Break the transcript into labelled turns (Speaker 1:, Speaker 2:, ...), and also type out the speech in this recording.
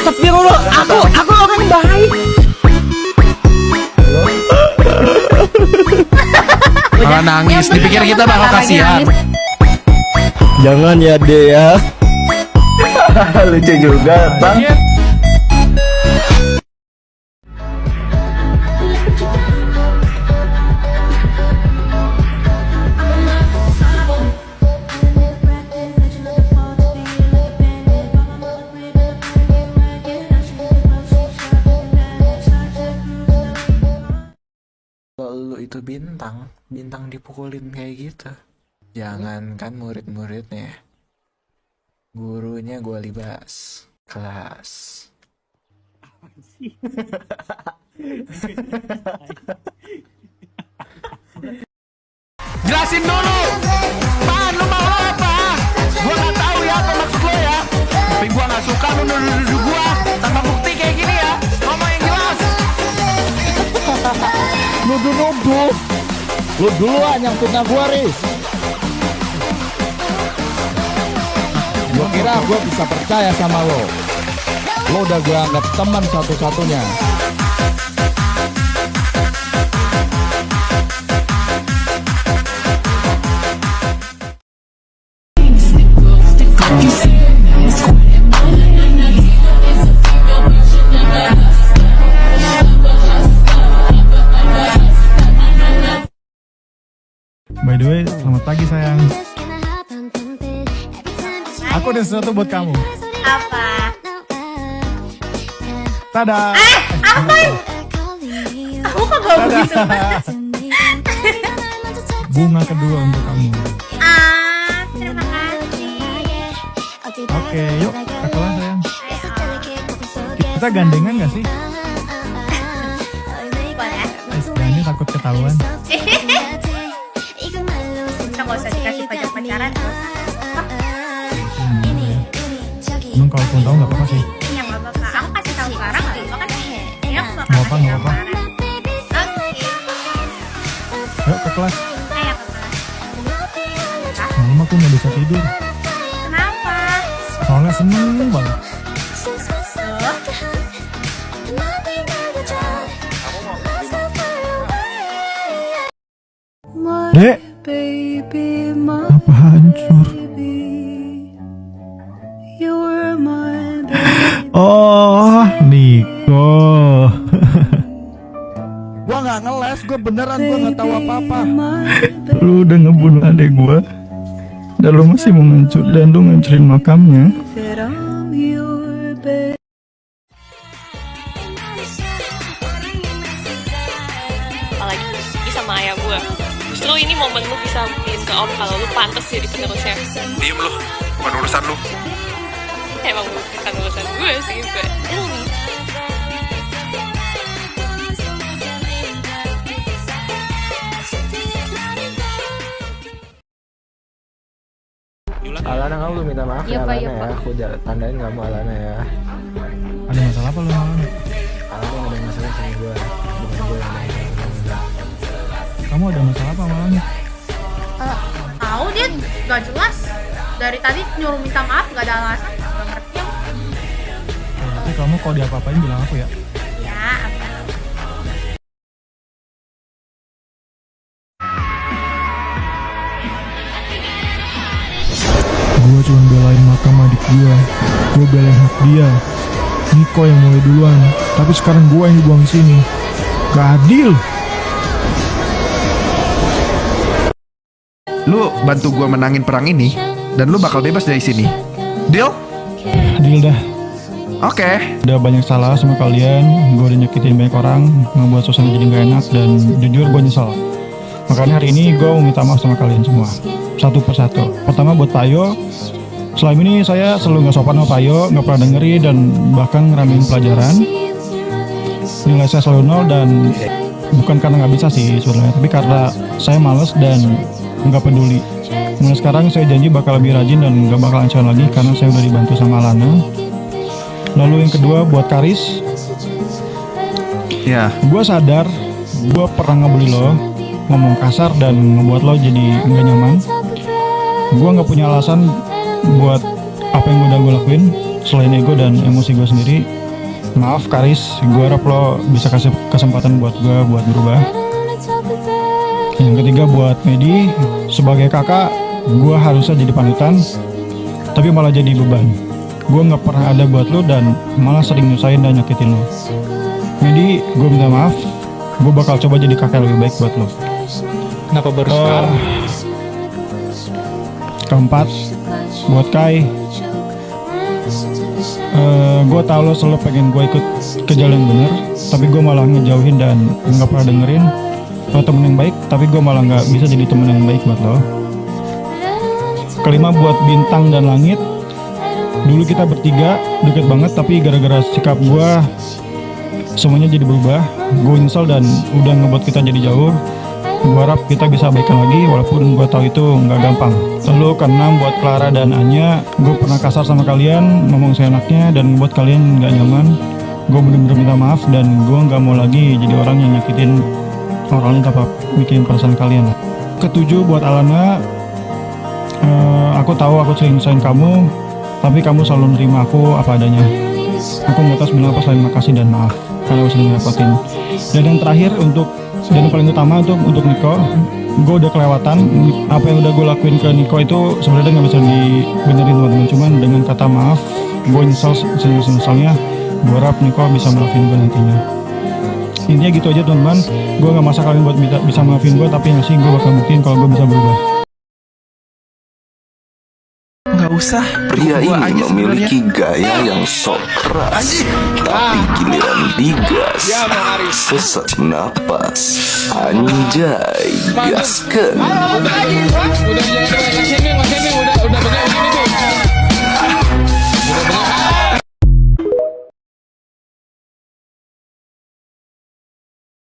Speaker 1: Astagfirullah, aku orang baik.
Speaker 2: Malah nangis, dipikir kita bakal kasihan.
Speaker 1: Jangan ya deh ya.
Speaker 3: Lucu juga, Bang.
Speaker 2: Kalau lu itu bintang dipukulin kayak gitu. Jangankan murid-muridnya, gurunya gua libas kelas. Jelasin dulu, Pan, lu mau apa? Gua nggak tahu ya apa maksud lo ya. Tapi gua nggak suka lu nuduh gua tanpa bukti kayak gini ya. Ngomong yang jelas.
Speaker 1: Nuduh. Lu duluan yang fitnah gua, Riz. Gua kira gua bisa percaya sama lo. Lo udah gua anggap teman satu-satunya.
Speaker 4: By the way, selamat pagi sayang. Aku ada sesuatu buat kamu.
Speaker 5: Apa?
Speaker 4: Tada!
Speaker 5: Apa? Aku kok gak begitu?
Speaker 4: Bunga kedua untuk kamu.
Speaker 5: Terima kasih.
Speaker 4: Oke, yuk ke kelas sayang.
Speaker 5: Ayo.
Speaker 4: Kita gandengan gak sih?
Speaker 5: Boleh?
Speaker 4: Jangan takut ketahuan.
Speaker 5: Kita gak usah dikasih pajak pacaran.
Speaker 4: Emang kalau pun tahu gak apa-apa sih.
Speaker 5: Ya gak apa-apa. Aku kasih tahu sekarang gak apa-apa kan? Ya aku bakal
Speaker 4: Nggak apa,
Speaker 5: kasih
Speaker 4: nggak apa.
Speaker 5: gambaran. Oke.
Speaker 4: Yuk ke kelas.
Speaker 5: Ayo ke kelas.
Speaker 4: Malam aku gak bisa tidur.
Speaker 5: Kenapa?
Speaker 4: Soalnya seneng banget. Dek, apa hancur? Oh, Niko.
Speaker 1: Gua nggak ngeles, gua beneran gua nggak tahu apa-apa.
Speaker 4: Lu udah ngebunuh adek gua. Dan lu masih mau ngancur dan lu ngancurin makamnya.
Speaker 6: Apalagi sama ayah gue. Justru ini momen lu bisa buktiin ke om kalau lu pantas jadi penerusnya.
Speaker 2: Diem lu, bukan urusan lu.
Speaker 6: Emang bukan urusan gue sih, but it'll be.
Speaker 2: Alana, kamu belum minta maaf ya,
Speaker 5: Iya, Pak,
Speaker 2: Alana
Speaker 5: iya,
Speaker 2: ya.
Speaker 5: Pak.
Speaker 2: Aku tandain kamu Alana ya.
Speaker 4: Ada masalah apa lu malam?
Speaker 2: Alana yang ada masalah sama gue, bukan gue yang ada masalah.
Speaker 4: Kamu ada masalah apa malam?
Speaker 5: Tahu dia gak jelas. Dari tadi nyuruh minta maaf gak ada alasan. Gak ngerti aku.
Speaker 4: Tapi kamu kalau diapa-apain bilang aku ya.
Speaker 5: Ya, apa?
Speaker 4: Gua cuma belain makam adik gua belain hak dia. Niko yang mulai duluan, tapi sekarang gua yang dibuang sini. Gak adil.
Speaker 3: Lu bantu gua menangin perang ini dan lu bakal bebas dari sini. Deal?
Speaker 4: Adil dah.
Speaker 3: Oke.
Speaker 4: Udah banyak salah sama kalian, gua udah nyakitin banyak orang, ngebuat suasana jadi gak enak dan jujur gua nyesel. Makanya hari ini gua mau minta maaf sama kalian semua, satu persatu. Pertama buat Pak Yo. Selama ini saya selalu gak sopan sama Pak Yo, gak pernah dengerin dan bahkan ngeramein pelajaran. Nilai saya selalu nol dan bukan karena gak bisa sih sebenarnya, tapi karena saya males dan gak peduli. Mulai sekarang saya janji bakal lebih rajin dan gak bakal ancaman lagi karena saya udah dibantu sama Alana. Lalu yang kedua buat Karis.
Speaker 3: Ya.
Speaker 4: Gue sadar gue pernah ngebully lo, ngomong kasar dan ngebuat lo jadi gak nyaman. Gue gak punya alasan buat apa yang udah gue lakuin. selain ego dan emosi gue sendiri. Maaf Karis, gue harap lo bisa kasih kesempatan buat gue buat berubah. Yang ketiga buat Medi, sebagai kakak gue harusnya jadi panutan, tapi malah jadi beban. Gue nggak pernah ada buat lo dan malah sering nyusahin dan nyakitin lo. Medi, gue minta maaf. Gue bakal coba jadi kakak yang lebih baik buat lo.
Speaker 7: Kenapa baru sekarang?
Speaker 4: Keempat, buat Kai. Gue tau lo selalu pengen gue ikut ke jalan yang bener, tapi gue malah ngejauhin dan nggak pernah dengerin. Lo temen yang baik, tapi gue malah nggak bisa jadi temen yang baik buat lo. Kelima buat Bintang dan Langit. Dulu kita bertiga deket banget, tapi gara-gara sikap gue semuanya jadi berubah. Gue nyesel dan udah ngebuat kita jadi jauh. Gue harap kita bisa baikan lagi, walaupun gue tahu itu nggak gampang. Lalu keenam buat Clara dan Anya. Gue pernah kasar sama kalian, ngomong seenaknya dan buat kalian nggak nyaman. Gue bener-bener minta maaf dan gue nggak mau lagi jadi orang yang nyakitin orang lain tanpa mikirin perasaan kalian. Ketujuh buat Alana. Aku tahu aku sering nyusahin kamu, tapi kamu selalu nerima aku apa adanya. Aku nggak tahu bilang apa selain makasih dan maaf karena aku sering ngerepotin. Dan yang terakhir dan yang paling utama untuk Niko, gue udah kelewatan. Apa yang udah gue lakuin ke Niko itu sebenarnya nggak bisa dibenerin teman-teman. Cuman dengan kata maaf, gue nyesal senyasalnya. Gue harap Niko bisa maafin gue nantinya. Intinya gitu aja teman-teman. Gue nggak maksa kalian buat bisa maafin gue, tapi nggak sih gue bakal buktiin kalau gue bisa berubah.
Speaker 3: Nggak usah.
Speaker 8: Pria
Speaker 3: Gua
Speaker 8: ini
Speaker 3: aja
Speaker 8: memiliki gaya yang sok keras, tapi giliran digas, sesak napas. Anjay, gaskan.